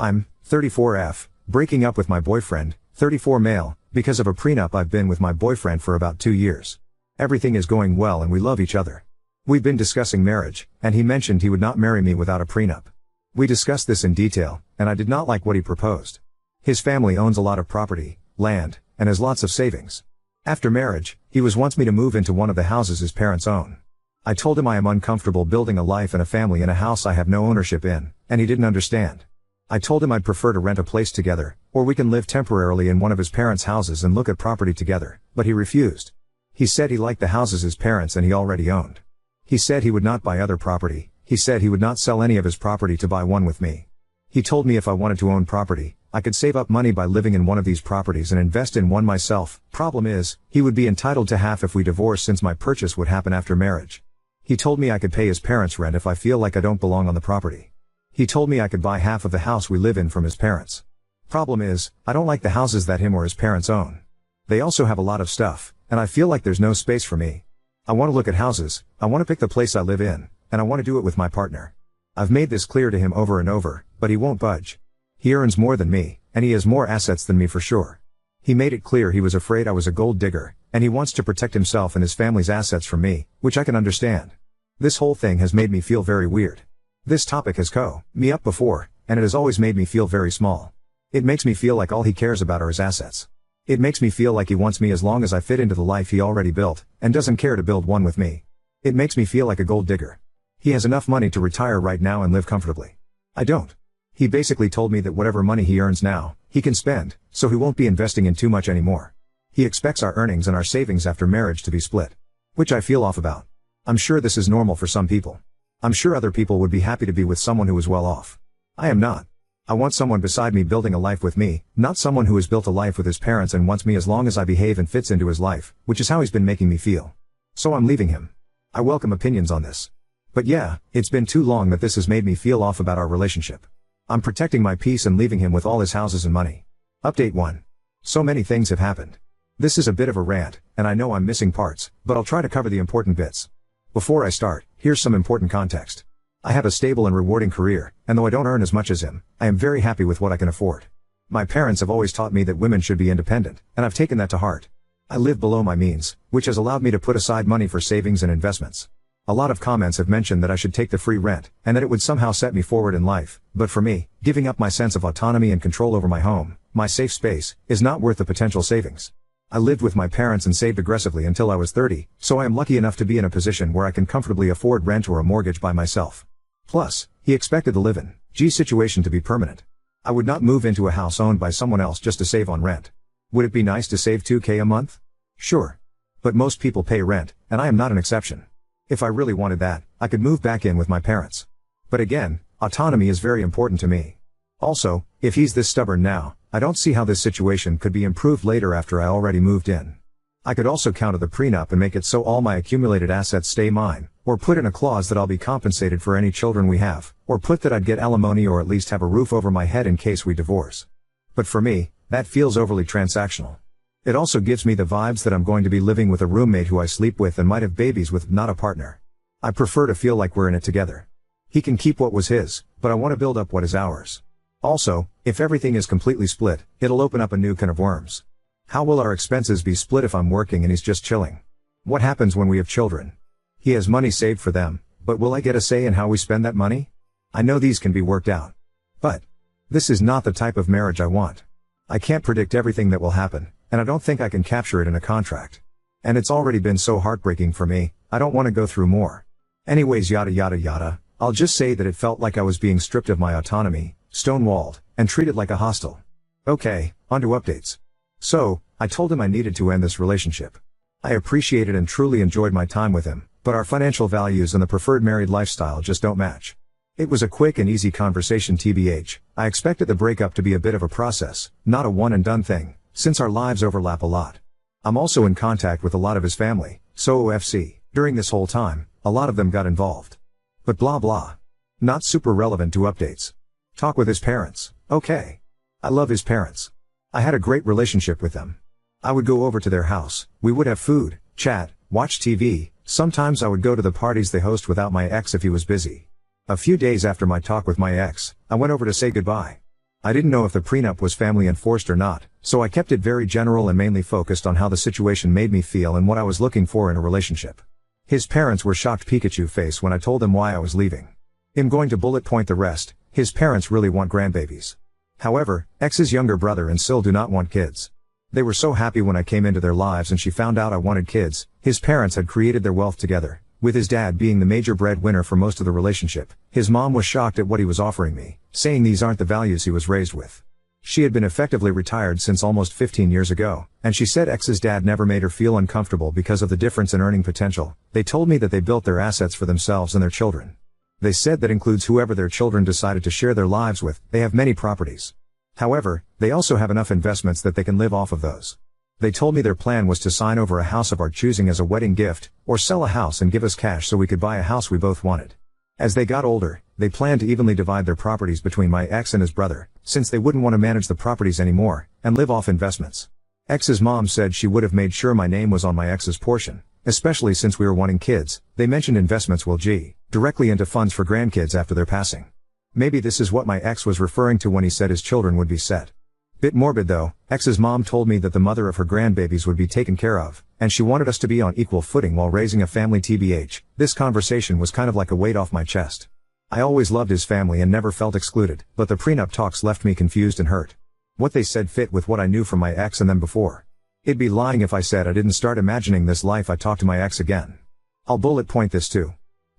I'm 34F, breaking up with my boyfriend, 34 male, because of a prenup. I've been with my boyfriend for about 2 years. Everything is going well and we love each other. We've been discussing marriage, and he mentioned he would not marry me without a prenup. We discussed this in detail, and I did not like what he proposed. His family owns a lot of property, land, and has lots of savings. After marriage, he wants me to move into one of the houses his parents own. I told him I am uncomfortable building a life and a family in a house I have no ownership in, and he didn't understand. I told him I'd prefer to rent a place together, or we can live temporarily in one of his parents' houses and look at property together, but he refused. He said he liked the houses his parents and he already owned. He said he would not buy other property. He said he would not sell any of his property to buy one with me. He told me if I wanted to own property, I could save up money by living in one of these properties and invest in one myself. Problem is, he would be entitled to half if we divorced since my purchase would happen after marriage. He told me I could pay his parents' rent if I feel like I don't belong on the property. He told me I could buy half of the house we live in from his parents. Problem is, I don't like the houses that him or his parents own. They also have a lot of stuff, and I feel like there's no space for me. I want to look at houses, I want to pick the place I live in, and I want to do it with my partner. I've made this clear to him over and over, but he won't budge. He earns more than me, and he has more assets than me for sure. He made it clear he was afraid I was a gold digger, and he wants to protect himself and his family's assets from me, which I can understand. This whole thing has made me feel very weird. This topic has me up before, and it has always made me feel very small. It makes me feel like all he cares about are his assets. It makes me feel like he wants me as long as I fit into the life he already built, and doesn't care to build one with me. It makes me feel like a gold digger. He has enough money to retire right now and live comfortably. I don't. He basically told me that whatever money he earns now, he can spend, so he won't be investing in too much anymore. He expects our earnings and our savings after marriage to be split. Which I feel off about. I'm sure this is normal for some people. I'm sure other people would be happy to be with someone who is well off. I am not. I want someone beside me building a life with me, not someone who has built a life with his parents and wants me as long as I behave and fits into his life, which is how he's been making me feel. So I'm leaving him. I welcome opinions on this. But yeah, it's been too long that this has made me feel off about our relationship. I'm protecting my peace and leaving him with all his houses and money. Update 1. So many things have happened. This is a bit of a rant, and I know I'm missing parts, but I'll try to cover the important bits. Before I start, here's some important context. I have a stable and rewarding career, and though I don't earn as much as him, I am very happy with what I can afford. My parents have always taught me that women should be independent, and I've taken that to heart. I live below my means, which has allowed me to put aside money for savings and investments. A lot of comments have mentioned that I should take the free rent, and that it would somehow set me forward in life, but for me, giving up my sense of autonomy and control over my home, my safe space, is not worth the potential savings. I lived with my parents and saved aggressively until I was 30, so I am lucky enough to be in a position where I can comfortably afford rent or a mortgage by myself. Plus, he expected the live-in situation to be permanent. I would not move into a house owned by someone else just to save on rent. Would it be nice to save $2,000 a month? Sure. But most people pay rent, and I am not an exception. If I really wanted that, I could move back in with my parents. But again, autonomy is very important to me. Also, if he's this stubborn now, I don't see how this situation could be improved later after I already moved in. I could also counter the prenup and make it so all my accumulated assets stay mine, or put in a clause that I'll be compensated for any children we have, or put that I'd get alimony or at least have a roof over my head in case we divorce. But for me, that feels overly transactional. It also gives me the vibes that I'm going to be living with a roommate who I sleep with and might have babies with, not a partner. I prefer to feel like we're in it together. He can keep what was his, but I want to build up what is ours. Also, if everything is completely split, it'll open up a new can of worms. How will our expenses be split if I'm working and he's just chilling? What happens when we have children? He has money saved for them, but will I get a say in how we spend that money? I know these can be worked out. But this is not the type of marriage I want. I can't predict everything that will happen, and I don't think I can capture it in a contract. And it's already been so heartbreaking for me, I don't want to go through more. Anyways, yada yada yada, I'll just say that it felt like I was being stripped of my autonomy, stonewalled, and treated like a hostile. Okay, onto updates. So, I told him I needed to end this relationship. I appreciated and truly enjoyed my time with him, but our financial values and the preferred married lifestyle just don't match. It was a quick and easy conversation TBH. I expected the breakup to be a bit of a process, not a one and done thing, since our lives overlap a lot. I'm also in contact with a lot of his family, so OFC, during this whole time, a lot of them got involved. But blah blah. Not super relevant to updates. Talk with his parents. Okay. I love his parents. I had a great relationship with them. I would go over to their house, we would have food, chat, watch TV, sometimes I would go to the parties they host without my ex if he was busy. A few days after my talk with my ex, I went over to say goodbye. I didn't know if the prenup was family enforced or not, so I kept it very general and mainly focused on how the situation made me feel and what I was looking for in a relationship. His parents were shocked Pikachu face when I told them why I was leaving. I'm going to bullet point the rest. His parents really want grandbabies. However, X's younger brother and Sil do not want kids. They were so happy when I came into their lives and she found out I wanted kids. His parents had created their wealth together, with his dad being the major breadwinner for most of the relationship. His mom was shocked at what he was offering me, saying these aren't the values he was raised with. She had been effectively retired since almost 15 years ago, and she said X's dad never made her feel uncomfortable because of the difference in earning potential. They told me that they built their assets for themselves and their children. They said that includes whoever their children decided to share their lives with. They have many properties. However, they also have enough investments that they can live off of those. They told me their plan was to sign over a house of our choosing as a wedding gift, or sell a house and give us cash so we could buy a house we both wanted. As they got older, they planned to evenly divide their properties between my ex and his brother, since they wouldn't want to manage the properties anymore, and live off investments. Ex's mom said she would have made sure my name was on my ex's portion, especially since we were wanting kids. They mentioned investments will directly into funds for grandkids after their passing. Maybe this is what my ex was referring to when he said his children would be set. Bit morbid though, X's mom told me that the mother of her grandbabies would be taken care of, and she wanted us to be on equal footing while raising a family tbh. This conversation was kind of like a weight off my chest. I always loved his family and never felt excluded, but the prenup talks left me confused and hurt. What they said fit with what I knew from my ex and them before. It'd be lying if I said I didn't start imagining this life I talked to my ex again. I'll bullet point this too.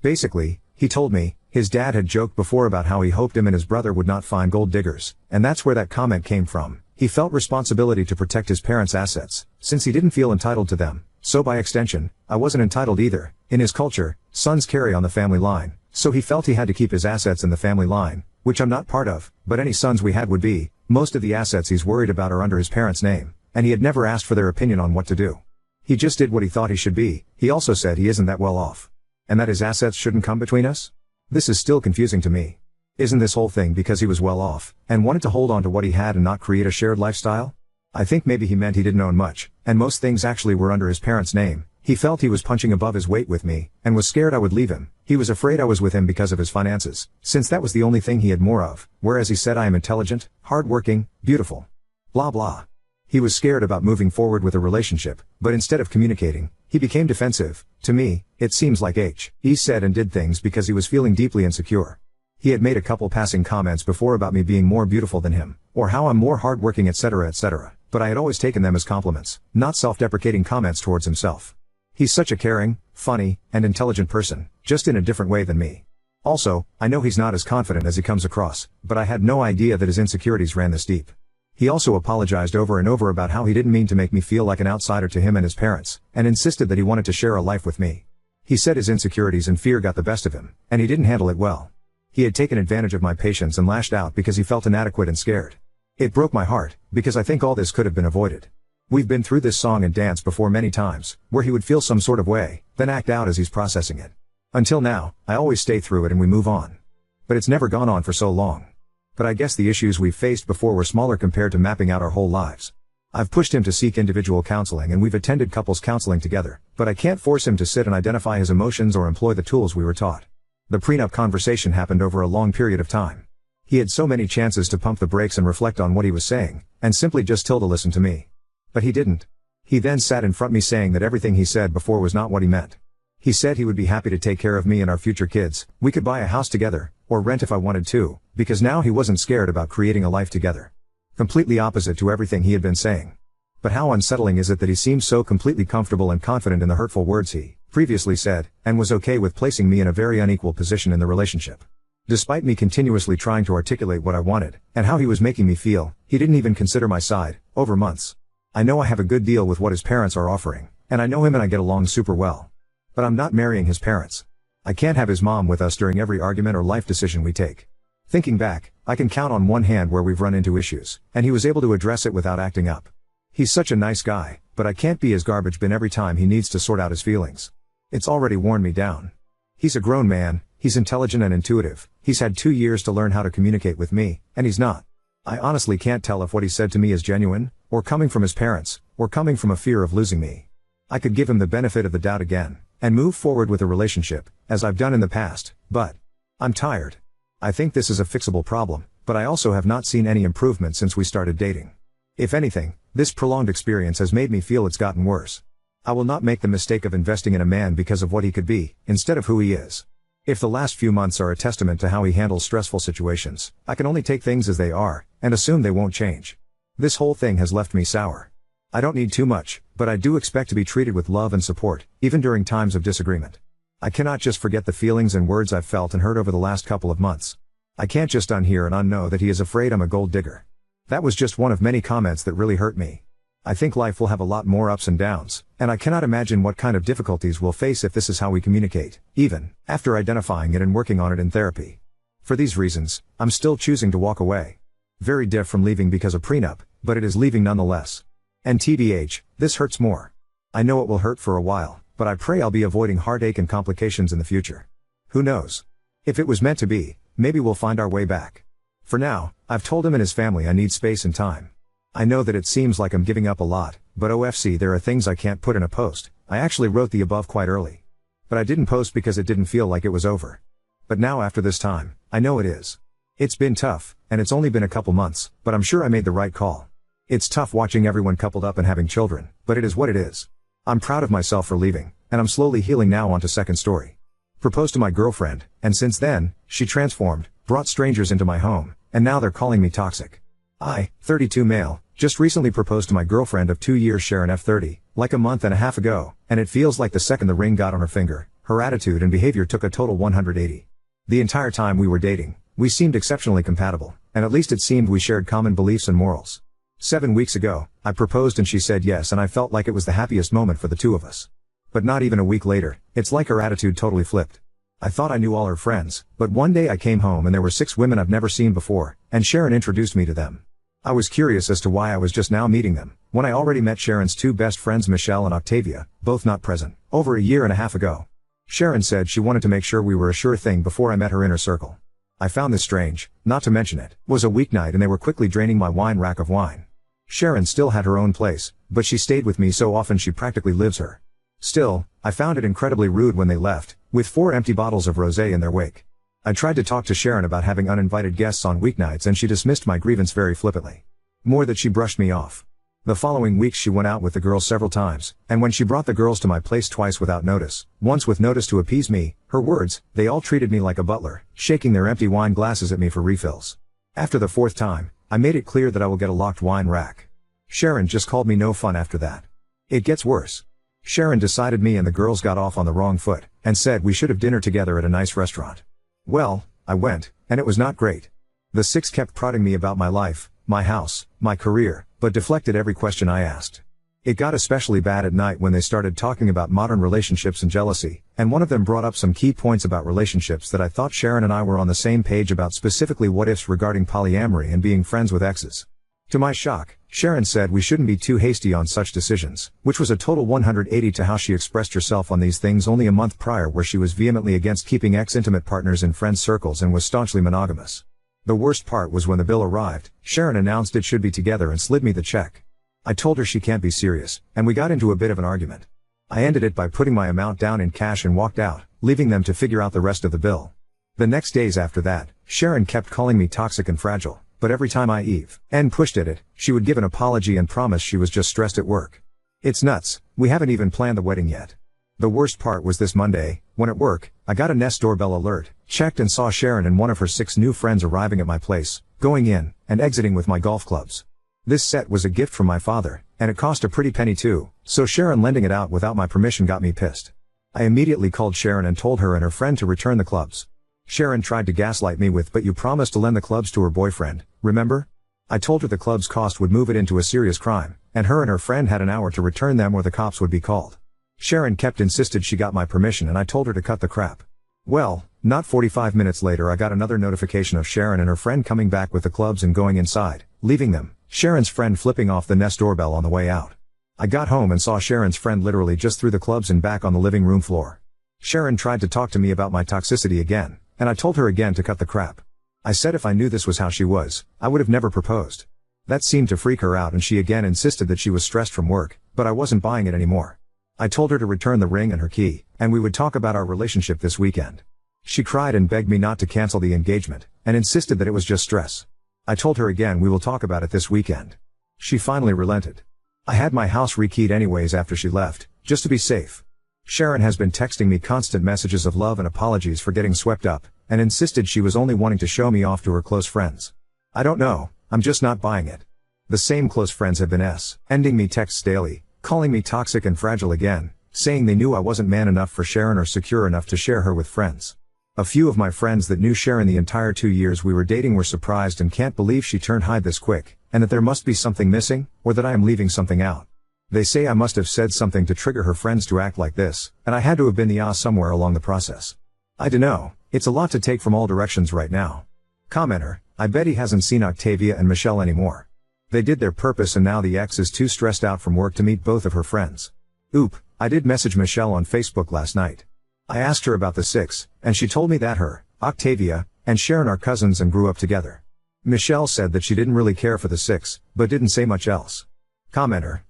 Basically, he told me, his dad had joked before about how he hoped him and his brother would not find gold diggers, and that's where that comment came from. He felt responsibility to protect his parents' assets, since he didn't feel entitled to them, so by extension, I wasn't entitled either. In his culture, sons carry on the family line, so he felt he had to keep his assets in the family line, which I'm not part of, but any sons we had would be. Most of the assets he's worried about are under his parents' name, and he had never asked for their opinion on what to do. He just did what he thought he should be. He also said he isn't that well off, and that his assets shouldn't come between us? This is still confusing to me. Isn't this whole thing because he was well off, and wanted to hold on to what he had and not create a shared lifestyle? I think maybe he meant he didn't own much, and most things actually were under his parents' name. He felt he was punching above his weight with me, and was scared I would leave him. He was afraid I was with him because of his finances, since that was the only thing he had more of, whereas he said I am intelligent, hardworking, beautiful. Blah blah. He was scared about moving forward with a relationship, but instead of communicating, he became defensive. To me, it seems like he said and did things because he was feeling deeply insecure. He had made a couple passing comments before about me being more beautiful than him, or how I'm more hardworking, etc., but I had always taken them as compliments, not self-deprecating comments towards himself. He's such a caring, funny, and intelligent person, just in a different way than me. Also, I know he's not as confident as he comes across, but I had no idea that his insecurities ran this deep. He also apologized over and over about how he didn't mean to make me feel like an outsider to him and his parents, and insisted that he wanted to share a life with me. He said his insecurities and fear got the best of him, and he didn't handle it well. He had taken advantage of my patience and lashed out because he felt inadequate and scared. It broke my heart, because I think all this could have been avoided. We've been through this song and dance before many times, where he would feel some sort of way, then act out as he's processing it. Until now, I always stay through it and we move on. But it's never gone on for so long. But I guess the issues we've faced before were smaller compared to mapping out our whole lives. I've pushed him to seek individual counseling and we've attended couples counseling together, but I can't force him to sit and identify his emotions or employ the tools we were taught. The prenup conversation happened over a long period of time. He had so many chances to pump the brakes and reflect on what he was saying, and simply just to listen to me. But he didn't. He then sat in front of me saying that everything he said before was not what he meant. He said he would be happy to take care of me and our future kids, we could buy a house together, or rent if I wanted to, because now he wasn't scared about creating a life together. Completely opposite to everything he had been saying. But how unsettling is it that he seems so completely comfortable and confident in the hurtful words he previously said, and was okay with placing me in a very unequal position in the relationship. Despite me continuously trying to articulate what I wanted, and how he was making me feel, he didn't even consider my side, over months. I know I have a good deal with what his parents are offering, and I know him and I get along super well. But I'm not marrying his parents. I can't have his mom with us during every argument or life decision we take. Thinking back, I can count on one hand where we've run into issues, and he was able to address it without acting up. He's such a nice guy, but I can't be his garbage bin every time he needs to sort out his feelings. It's already worn me down. He's a grown man, he's intelligent and intuitive, he's had 2 years to learn how to communicate with me, and he's not. I honestly can't tell if what he said to me is genuine, or coming from his parents, or coming from a fear of losing me. I could give him the benefit of the doubt again, and move forward with a relationship, as I've done in the past, but I'm tired. I think this is a fixable problem, But I also have not seen any improvement since we started dating. If anything, this prolonged experience has made me feel it's gotten worse. I will not make the mistake of investing in a man because of what he could be, instead of who he is. If the last few months are a testament to how he handles stressful situations, I can only take things as they are, and assume they won't change. This whole thing has left me sour. I don't need too much, but I do expect to be treated with love and support, even during times of disagreement. I cannot just forget the feelings and words I've felt and heard over the last couple of months. I can't just unhear and unknow that he is afraid I'm a gold digger. That was just one of many comments that really hurt me. I think life will have a lot more ups and downs, and I cannot imagine what kind of difficulties we'll face if this is how we communicate, even after identifying it and working on it in therapy. For these reasons, I'm still choosing to walk away. Very diff from leaving because of prenup, but it is leaving nonetheless. And TBH, this hurts more. I know it will hurt for a while, but I pray I'll be avoiding heartache and complications in the future. Who knows? If it was meant to be, maybe we'll find our way back. For now, I've told him and his family I need space and time. I know that it seems like I'm giving up a lot, but OFC, there are things I can't put in a post. I actually wrote the above quite early. But I didn't post because it didn't feel like it was over. But now after this time, I know it is. It's been tough, and it's only been a couple months, but I'm sure I made the right call. It's tough watching everyone coupled up and having children, but it is what it is. I'm proud of myself for leaving, and I'm slowly healing now. On to second story. Proposed to my girlfriend, and since then, she transformed, brought strangers into my home, and now they're calling me toxic. I, 32 male, just recently proposed to my girlfriend of 2 years, Sharon F. 30, like a month and a half ago, and it feels like the second the ring got on her finger, her attitude and behavior took a total 180. The entire time we were dating, we seemed exceptionally compatible, and at least it seemed we shared common beliefs and morals. 7 weeks ago, I proposed and she said yes, and I felt like it was the happiest moment for the two of us. But not even a week later, it's like her attitude totally flipped. I thought I knew all her friends, but one day I came home and there were 6 women I've never seen before, and Sharon introduced me to them. I was curious as to why I was just now meeting them, when I already met Sharon's 2 best friends, Michelle and Octavia, both not present, over a year and a half ago. Sharon said she wanted to make sure we were a sure thing before I met her inner circle. I found this strange, not to mention it was a weeknight and they were quickly draining my wine rack of wine. Sharon still had her own place, but she stayed with me so often she practically lives her. Still, I found it incredibly rude when they left, with 4 empty bottles of rosé in their wake. I tried to talk to Sharon about having uninvited guests on weeknights and she dismissed my grievance very flippantly. More that she brushed me off. The following weeks she went out with the girls several times, and when she brought the girls to my place twice without notice, once with notice to appease me, her words, they all treated me like a butler, shaking their empty wine glasses at me for refills. After the 4th time, I made it clear that I will get a locked wine rack. Sharon just called me no fun after that. It gets worse. Sharon decided me and the girls got off on the wrong foot, and said we should have dinner together at a nice restaurant. Well, I went, and it was not great. The 6 kept prodding me about my life, my house, my career, but deflected every question I asked. It got especially bad at night when they started talking about modern relationships and jealousy, and one of them brought up some key points about relationships that I thought Sharon and I were on the same page about, specifically what ifs regarding polyamory and being friends with exes. To my shock, Sharon said we shouldn't be too hasty on such decisions, which was a total 180 to how she expressed herself on these things only a month prior, where she was vehemently against keeping ex-intimate partners in friend circles and was staunchly monogamous. The worst part was when the bill arrived, Sharon announced it should be together and slid me the check. I told her she can't be serious, and we got into a bit of an argument. I ended it by putting my amount down in cash and walked out, leaving them to figure out the rest of the bill. The next days after that, Sharon kept calling me toxic and fragile, but every time I pushed at it, she would give an apology and promise she was just stressed at work. It's nuts, we haven't even planned the wedding yet. The worst part was this Monday, when at work, I got a Nest doorbell alert, checked and saw Sharon and one of her 6 new friends arriving at my place, going in, and exiting with my golf clubs. This set was a gift from my father, and it cost a pretty penny too, so Sharon lending it out without my permission got me pissed. I immediately called Sharon and told her and her friend to return the clubs. Sharon tried to gaslight me with, "But you promised to lend the clubs to her boyfriend, remember?" I told her the club's cost would move it into a serious crime, and her friend had an hour to return them or the cops would be called. Sharon kept insisted she got my permission and I told her to cut the crap. Well, not 45 minutes later I got another notification of Sharon and her friend coming back with the clubs and going inside, leaving them, Sharon's friend flipping off the Nest doorbell on the way out. I got home and saw Sharon's friend literally just threw the clubs and back on the living room floor. Sharon tried to talk to me about my toxicity again, and I told her again to cut the crap. I said if I knew this was how she was, I would have never proposed. That seemed to freak her out and she again insisted that she was stressed from work, but I wasn't buying it anymore. I told her to return the ring and her key, and we would talk about our relationship this weekend. She cried and begged me not to cancel the engagement, and insisted that it was just stress. I told her again we will talk about it this weekend. She finally relented. I had my house rekeyed anyways after she left, just to be safe. Sharon has been texting me constant messages of love and apologies for getting swept up, and insisted she was only wanting to show me off to her close friends. I don't know, I'm just not buying it. The same close friends have been ending me texts daily, calling me toxic and fragile again, saying they knew I wasn't man enough for Sharon or secure enough to share her with friends. A few of my friends that knew Sharon the entire 2 years we were dating were surprised and can't believe she turned hide this quick, and that there must be something missing, or that I am leaving something out. They say I must have said something to trigger her friends to act like this, and I had to have been the somewhere along the process. I dunno, it's a lot to take from all directions right now. Commenter, I bet he hasn't seen Octavia and Michelle anymore. They did their purpose and now the ex is too stressed out from work to meet both of her friends. Oop, I did message Michelle on Facebook last night. I asked her about the 6, and she told me that her, Octavia, and Sharon are cousins and grew up together. Michelle said that she didn't really care for the 6, but didn't say much else. Commenter,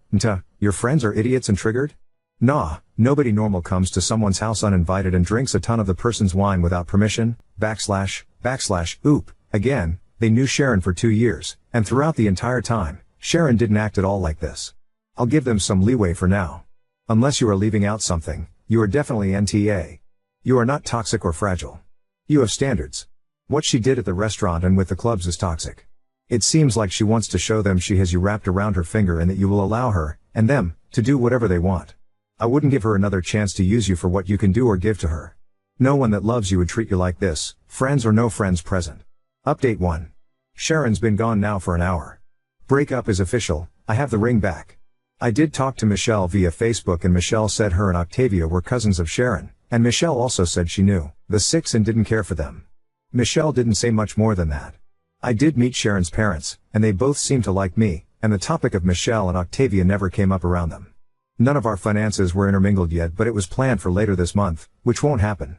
your friends are idiots and triggered? Nah, nobody normal comes to someone's house uninvited and drinks a ton of the person's wine without permission, / oop, again, they knew Sharon for 2 years, and throughout the entire time, Sharon didn't act at all like this. I'll give them some leeway for now. Unless you are leaving out something, you are definitely NTA. You are not toxic or fragile. You have standards. What she did at the restaurant and with the clubs is toxic. It seems like she wants to show them she has you wrapped around her finger and that you will allow her, and them, to do whatever they want. I wouldn't give her another chance to use you for what you can do or give to her. No one that loves you would treat you like this, friends or no friends present. Update 1. Sharon's been gone now for an hour. Breakup is official, I have the ring back. I did talk to Michelle via Facebook and Michelle said her and Octavia were cousins of Sharon, and Michelle also said she knew the 6 and didn't care for them. Michelle didn't say much more than that. I did meet Sharon's parents, and they both seemed to like me, and the topic of Michelle and Octavia never came up around them. None of our finances were intermingled yet, but it was planned for later this month, which won't happen.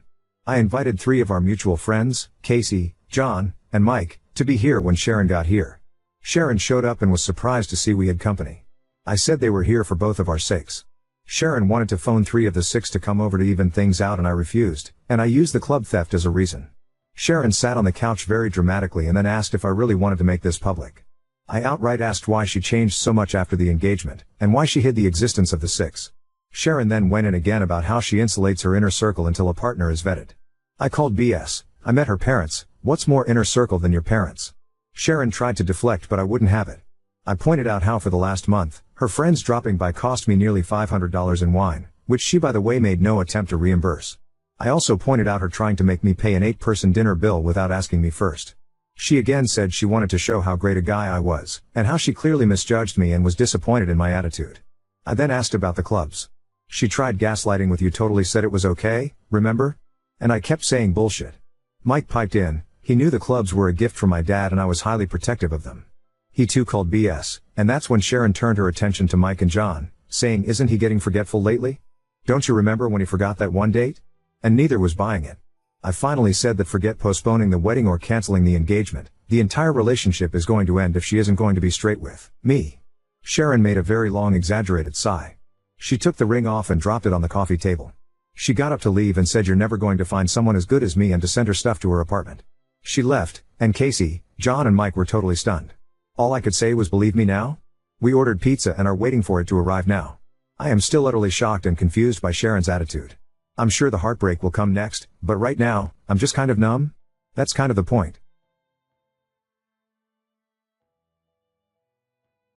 I invited 3 of our mutual friends, Casey, John, and Mike, to be here when Sharon got here. Sharon showed up and was surprised to see we had company. I said they were here for both of our sakes. Sharon wanted to phone 3 of the 6 to come over to even things out and I refused, and I used the club theft as a reason. Sharon sat on the couch very dramatically and then asked if I really wanted to make this public. I outright asked why she changed so much after the engagement, and why she hid the existence of the 6. Sharon then went in again about how she insulates her inner circle until a partner is vetted. I called BS, I met her parents, what's more inner circle than your parents? Sharon tried to deflect but I wouldn't have it. I pointed out how for the last month, her friends dropping by cost me nearly $500 in wine, which she by the way made no attempt to reimburse. I also pointed out her trying to make me pay an 8-person dinner bill without asking me first. She again said she wanted to show how great a guy I was, and how she clearly misjudged me and was disappointed in my attitude. I then asked about the clubs. She tried gaslighting with you, totally said it was okay, remember? And I kept saying bullshit. Mike piped in, he knew the clubs were a gift from my dad and I was highly protective of them. He too called BS, and that's when Sharon turned her attention to Mike and John, saying isn't he getting forgetful lately? Don't you remember when he forgot that one date? And neither was buying it. I finally said that forget postponing the wedding or canceling the engagement, the entire relationship is going to end if she isn't going to be straight with me. Sharon made a very long exaggerated sigh. She took the ring off and dropped it on the coffee table. She got up to leave and said you're never going to find someone as good as me and to send her stuff to her apartment. She left, and Casey, John and Mike were totally stunned. All I could say was believe me now? We ordered pizza and are waiting for it to arrive now. I am still utterly shocked and confused by Sharon's attitude. I'm sure the heartbreak will come next, but right now, I'm just kind of numb. That's kind of the point.